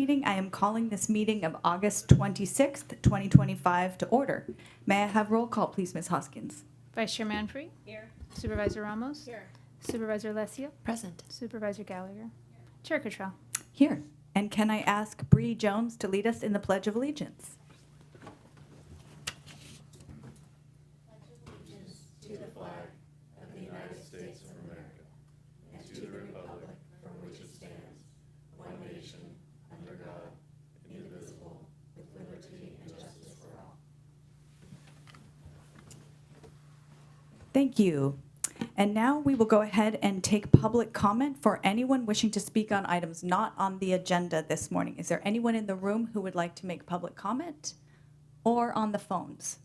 meeting. I am calling this meeting of August 26th, 2025 to order. May I have roll call, please, Ms. Hoskins? Vice Chair Manfree? Here. Supervisor Ramos? Here. Supervisor Alessio? Present. Supervisor Gallagher? Chair Cottrell? Here. And can I ask Bree Jones to lead us in the Pledge of Allegiance? To the flag of the United States of America and to the republic for which it stands, one nation, under God, indivisible, with liberty and justice for all. Thank you. And now we will go ahead and take public comment for anyone wishing to speak on items not on the agenda this morning. Is there anyone in the room who would like to make public comment or on the phones?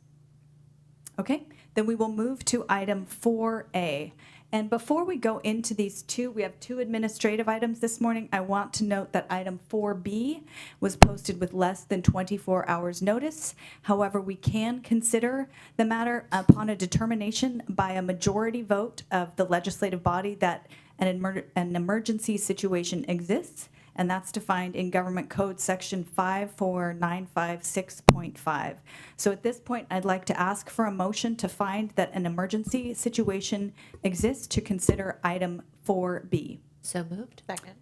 Okay, then we will move to item 4A. And before we go into these two, we have two administrative items this morning. I want to note that item 4B was posted with less than 24 hours notice. However, we can consider the matter upon a determination by a majority vote of the legislative body that an emergency situation exists, and that's defined in Government Code Section 54956.5. So at this point, I'd like to ask for a motion to find that an emergency situation exists to consider item 4B. So moved. Second.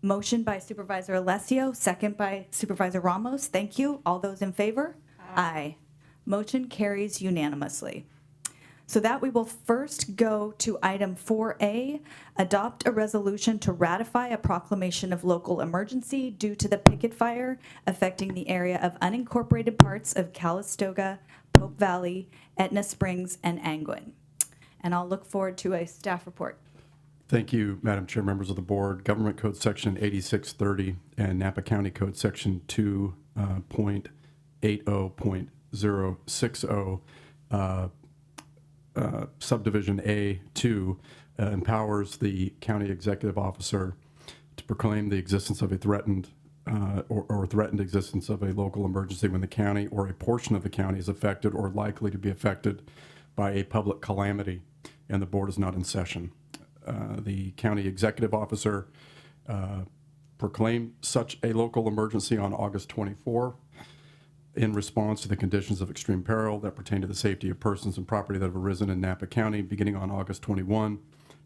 Motion by Supervisor Alessio, second by Supervisor Ramos. Thank you. All those in favor? Aye. Motion carries unanimously. So that we will first go to item 4A, adopt a resolution to ratify a proclamation of local emergency due to the picket fire affecting the area of unincorporated parts of Calistoga, Pope Valley, Etna Springs, and Angwin. And I'll look forward to a staff report. Thank you, Madam Chair, members of the board. Government Code Section 8630 and Napa County Code Section 2.80.060 Subdivision A2 empowers the county executive officer to proclaim the existence of a threatened or threatened existence of a local emergency when the county or a portion of the county is affected or likely to be affected by a public calamity and the board is not in session. The county executive officer proclaimed such a local emergency on August 24 in response to the conditions of extreme peril that pertain to the safety of persons and property that have arisen in Napa County beginning on August 21,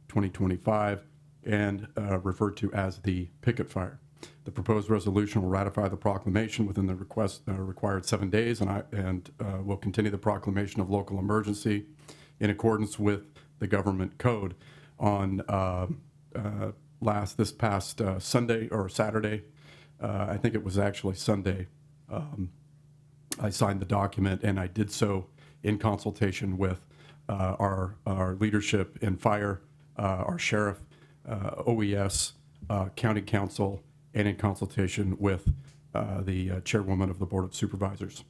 2025, and referred to as the picket fire. The proposed resolution will ratify the proclamation within the required 7 days and will continue the proclamation of local emergency in accordance with the government code. On this past Sunday or Saturday, I think it was actually Sunday, I signed the document, and I did so in consultation with our leadership in fire, our sheriff, OES, county council, and in consultation with the chairwoman of the Board of Supervisors.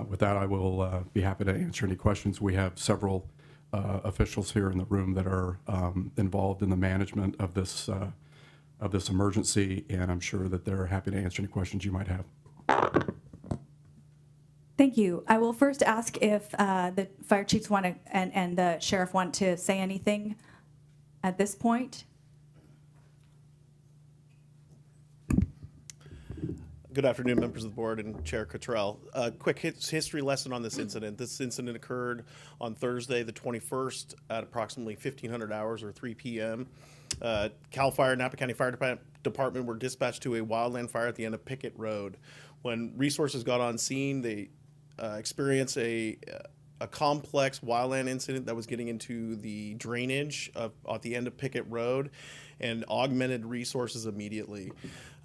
With that, I will be happy to answer any questions. We have several officials here in the room that are involved in the management of this emergency, and I'm sure that they're happy to answer any questions you might have. Thank you. I will first ask if the fire chiefs want to and the sheriff want to say anything at this point. Good afternoon, members of the board and Chair Cottrell. A quick history lesson on this incident. This incident occurred on Thursday, the 21st at approximately 1500 hours or 3 p.m. Cal Fire, Napa County Fire Department were dispatched to a wildland fire at the end of Pickett Road. When resources got on scene, they experienced a complex wildland incident that was getting into the drainage at the end of Pickett Road and augmented resources immediately.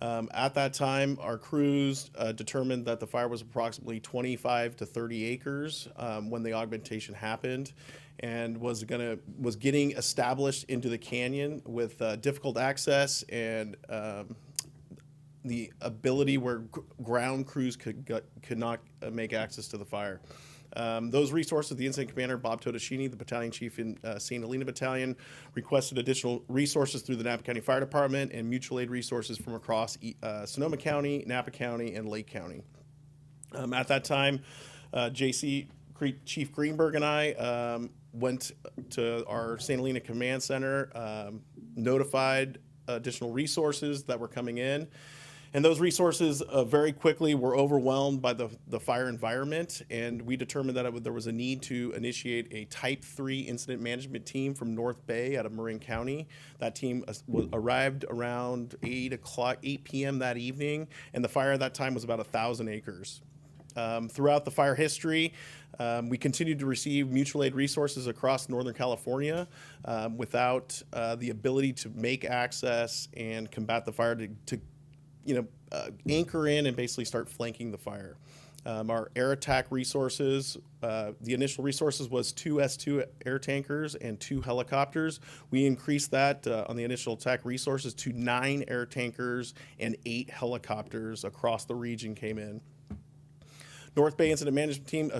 At that time, our crews determined that the fire was approximately 25 to 30 acres when the augmentation happened, and was getting established into the canyon with difficult access and the ability where ground crews could not make access to the fire. Those resources, the incident commander, Bob Totoshini, the battalion chief in St. Helena Battalion, requested additional resources through the Napa County Fire Department and mutual aid resources from across Sonoma County, Napa County, and Lake County. At that time, JC Chief Greenberg and I went to our St. Helena Command Center, notified additional resources that were coming in, And those resources very quickly were overwhelmed by the fire environment, and we determined that there was a need to initiate a Type 3 incident management team from North Bay out of Marin County. That team arrived around 8 p.m. that evening, and the fire at that time was about 1,000 acres. Throughout the fire history, we continued to receive mutual aid resources across Northern California without the ability to make access and combat the fire to anchor in and basically start flanking the fire. Our air attack resources, the initial resources was 2 S2 air tankers and 2 helicopters. We increased that on the initial attack resources to 9 air tankers and 8 helicopters across the region came in. North Bay Incident Management Team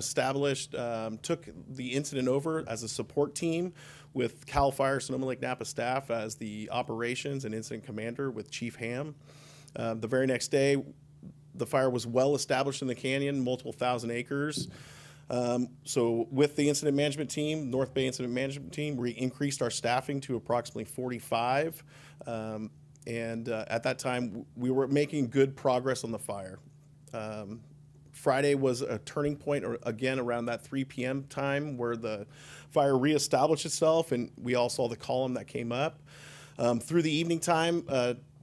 took the incident over as a support team with CAL FIRE Sonoma Lake Napa staff as the operations and incident commander with Chief Ham. The very next day, the fire was well established in the canyon, multiple thousand acres. So with the incident management team, North Bay Incident Management Team, we increased our staffing to approximately 45. And at that time, we were making good progress on the fire. Friday was a turning point, or again around that 3 p.m. time, where the fire reestablished itself, and we all saw the column that came up. Through the evening time,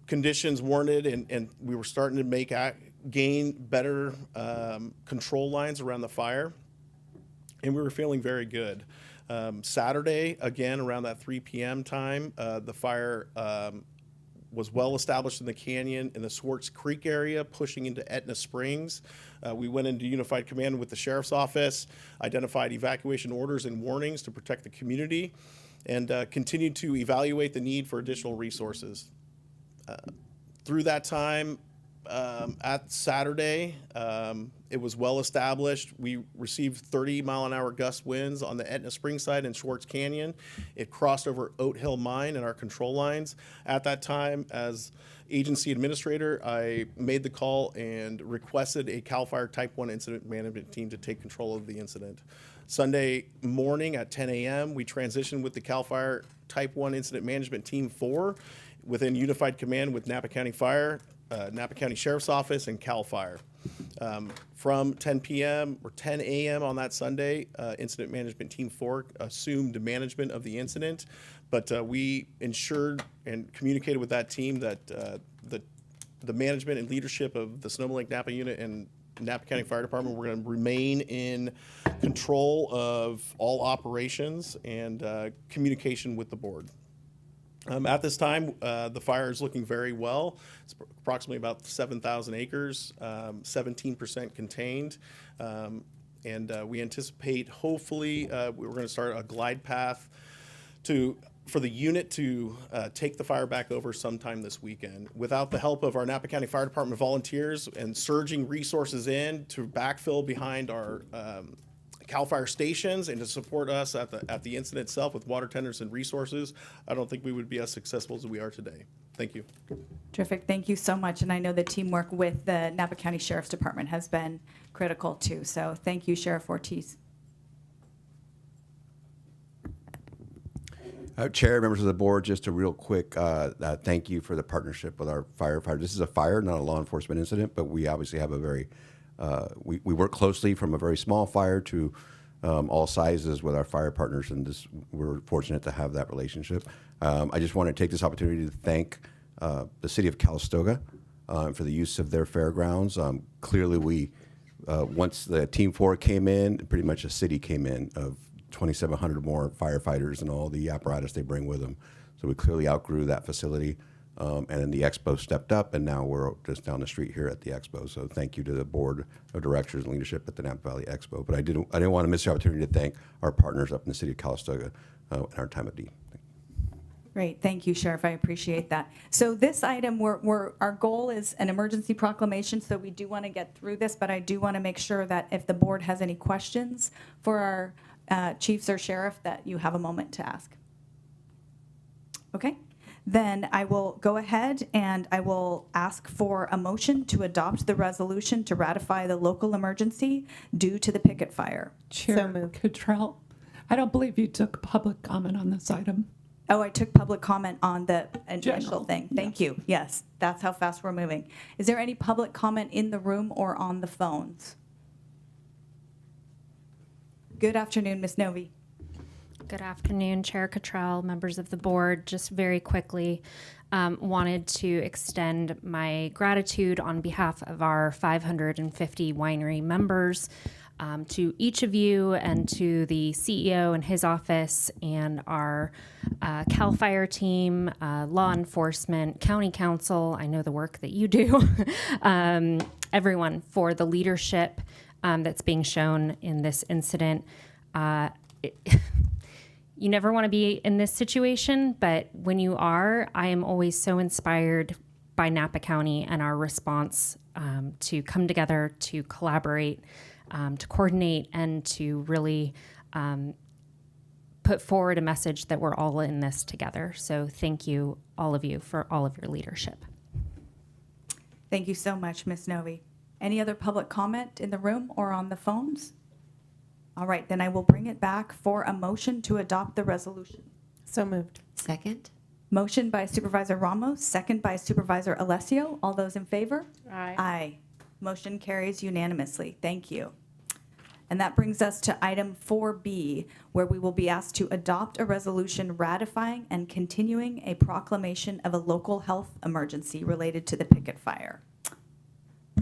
conditions warranted, and we were starting to gain better control lines around the fire, and we were feeling very good. Saturday, again around that 3 p.m. time, the fire was well established in the canyon in the Swartz Creek area, pushing into Etna Springs. We went into unified command with the sheriff's office, identified evacuation orders and warnings to protect the community, and continued to evaluate the need for additional resources. Through that time, at Saturday, it was well established. We received 30-mile-an-hour gust winds on the Etna Springs side and Swartz Canyon. It crossed over Oat Hill Mine and our control lines. At that time, as agency administrator, I made the call and requested a CAL FIRE Type 1 incident management team to take control of the incident. Sunday morning at 10 a.m., we transitioned with the CAL FIRE Type 1 Incident Management Team 4 within unified command with Napa County Fire, Napa County Sheriff's Office, and CAL FIRE. From 10 p.m. or 10 a.m. on that Sunday, Incident Management Team 4 assumed management of the incident, but we ensured and communicated with that team that the management and leadership of the Sonoma Lake Napa unit and Napa County Fire Department were going to remain in control of all operations and communication with the board. At this time, the fire is looking very well. It's approximately about 7,000 acres, 17% contained. And we anticipate, hopefully, we're going to start a glide path for the unit to take the fire back over sometime this weekend. Without the help of our Napa County Fire Department volunteers and surging resources in to backfill behind our CAL FIRE stations and to support us at the incident itself with water tenders and resources, I don't think we would be as successful as we are today. Thank you. Terrific. Thank you so much. And I know the teamwork with the Napa County Sheriff's Department has been critical too. So thank you, Sheriff Ortiz. Chair, members of the board, just a real quick thank you for the partnership with our firefighters. This is a fire, not a law enforcement incident, but we obviously have a very we work closely from a very small fire to all sizes with our fire partners, and we're fortunate to have that relationship. I just want to take this opportunity to thank the city of Calistoga for the use of their fairgrounds. Clearly, once the Team 4 came in, pretty much a city came in of 2,700 more firefighters and all the apparatus they bring with them. So we clearly outgrew that facility. And then the expo stepped up, and now we're just down the street here at the expo. So thank you to the board of directors and leadership at the Napa Valley Expo. But I didn't want to miss the opportunity to thank our partners up in the city of Calistoga in our time of need. Great. Thank you, Sheriff. I appreciate that. So this item, our goal is an emergency proclamation, so we do want to get through this, but I do want to make sure that if the board has any questions for our chiefs or sheriff, that you have a moment to ask. Okay. Then I will go ahead and I will ask for a motion to adopt the resolution to ratify the local emergency due to the picket fire. Chair Cottrell, I don't believe you took public comment on this item. Oh, I took public comment on the initial General, thing. Thank you. Yes, that's how fast we're moving. Is there any public comment in the room or on the phones? Good afternoon, Ms. Novi. Good afternoon, Chair Cottrell, members of the board. Just very quickly, wanted to extend my gratitude on behalf of our 550 winery members to each of you and to the CEO and his office and our CAL FIRE team, law enforcement, county council. I know the work that you do. Everyone for the leadership that's being shown in this incident. You never want to be in this situation, but when you are, I am always so inspired by Napa County and our response to come together, to collaborate, to coordinate, and to really put forward a message that we're all in this together. So thank you, all of you, for all of your leadership. Thank you so much, Ms. Novi. Any other public comment in the room or on the phones? All right, then I will bring it back for a motion to adopt the resolution. So moved. Second? Motion by Supervisor Ramos, second by Supervisor Alessio. All those in favor? Aye. Aye. Motion carries unanimously. Thank you. And that brings us to item 4B, where we will be asked to adopt a resolution ratifying and continuing a proclamation of a local health emergency related to the picket fire.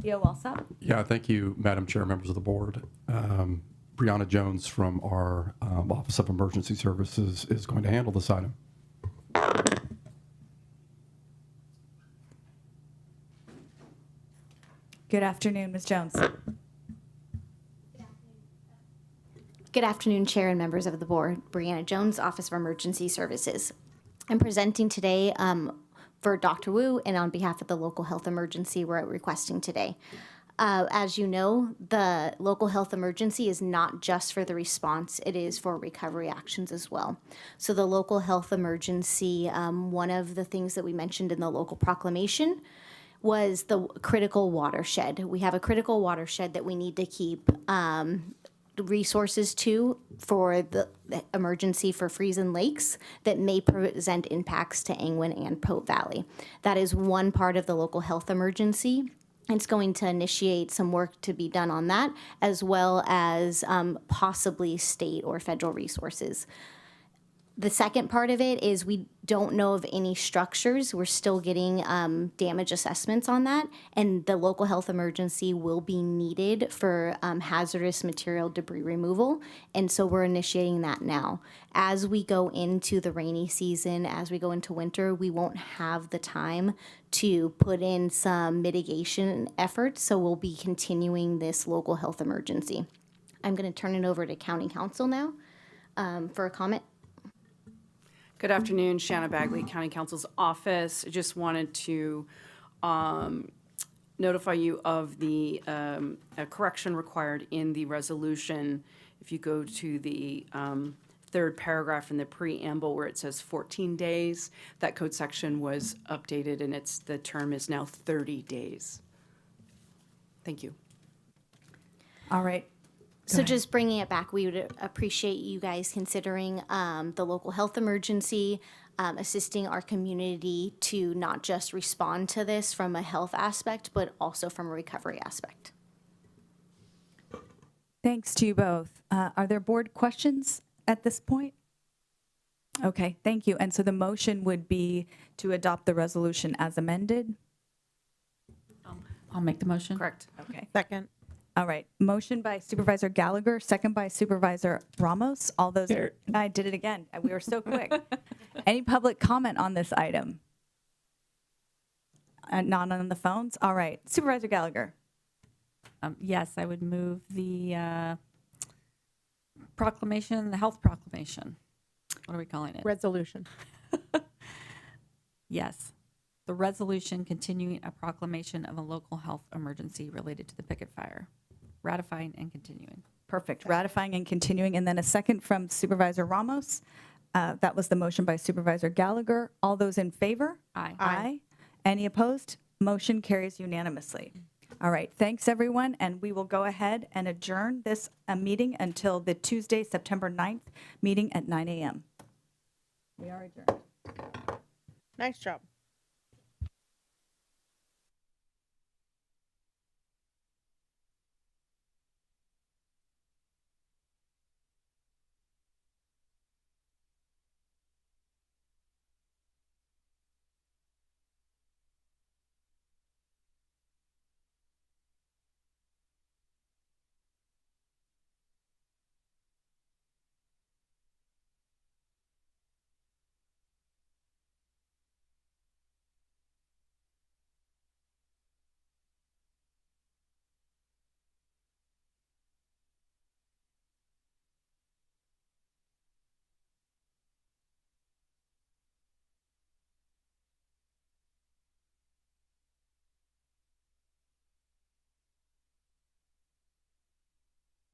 Theo Walsop? Yeah, thank you, Madam Chair, members of the board. Brianna Jones from our Office of Emergency Services is going to handle this item. Good afternoon, Ms. Jones. Good afternoon, Chair and members of the board. Brianna Jones, Office of Emergency Services. I'm presenting today for Dr. Wu and on behalf of the local health emergency we're requesting today. As you know, the local health emergency is not just for the response, it is for recovery actions as well. So the local health emergency, one of the things that we mentioned in the local proclamation was the critical watershed. We have a critical watershed that we need to keep resources to for the emergency for Friesen Lakes that may present impacts to Angwin and Pote Valley. That is one part of the local health emergency. It's going to initiate some work to be done on that, as well as possibly state or federal resources. The second part of it is we don't know of any structures. We're still getting damage assessments on that, and the local health emergency will be needed for hazardous material debris removal, and so we're initiating that now. As we go into the rainy season, as we go into winter, we won't have the time to put in some mitigation efforts, so we'll be continuing this local health emergency. I'm going to turn it over to County Council now for a comment. Good afternoon, Shanna Bagley, County Council's office. I just wanted to notify you of the correction required in the resolution. If you go to the third paragraph in the preamble where it says 14 days, that code section was updated and the term is now 30 days. Thank you. All right. So just bringing it back, we would appreciate you guys considering the local health emergency, assisting our community to not just respond to this from a health aspect, but also from a recovery aspect. Thanks to you both. Are there board questions at this point? Okay, thank you. And so the motion would be to adopt the resolution as amended? I'll make the motion. Correct. Okay. Second. All right. Motion by Supervisor Gallagher, second by Supervisor Ramos. All those, I did it again. We were so quick. Any public comment on this item? Not on the phones? All right. Supervisor Gallagher. Yes, I would move the proclamation, the health proclamation. What are we calling it? Resolution. Yes. The resolution continuing a proclamation of a local health emergency related to the picket fire. Ratifying and continuing. Perfect. Ratifying and continuing. And then a second from Supervisor Ramos. That was the motion by Supervisor Gallagher. All those in favor? Aye. Aye. Any opposed? Motion carries unanimously. All right. Thanks, everyone. And we will go ahead and adjourn this meeting until the Tuesday, September 9th meeting at 9 a.m. We are adjourned. Nice job.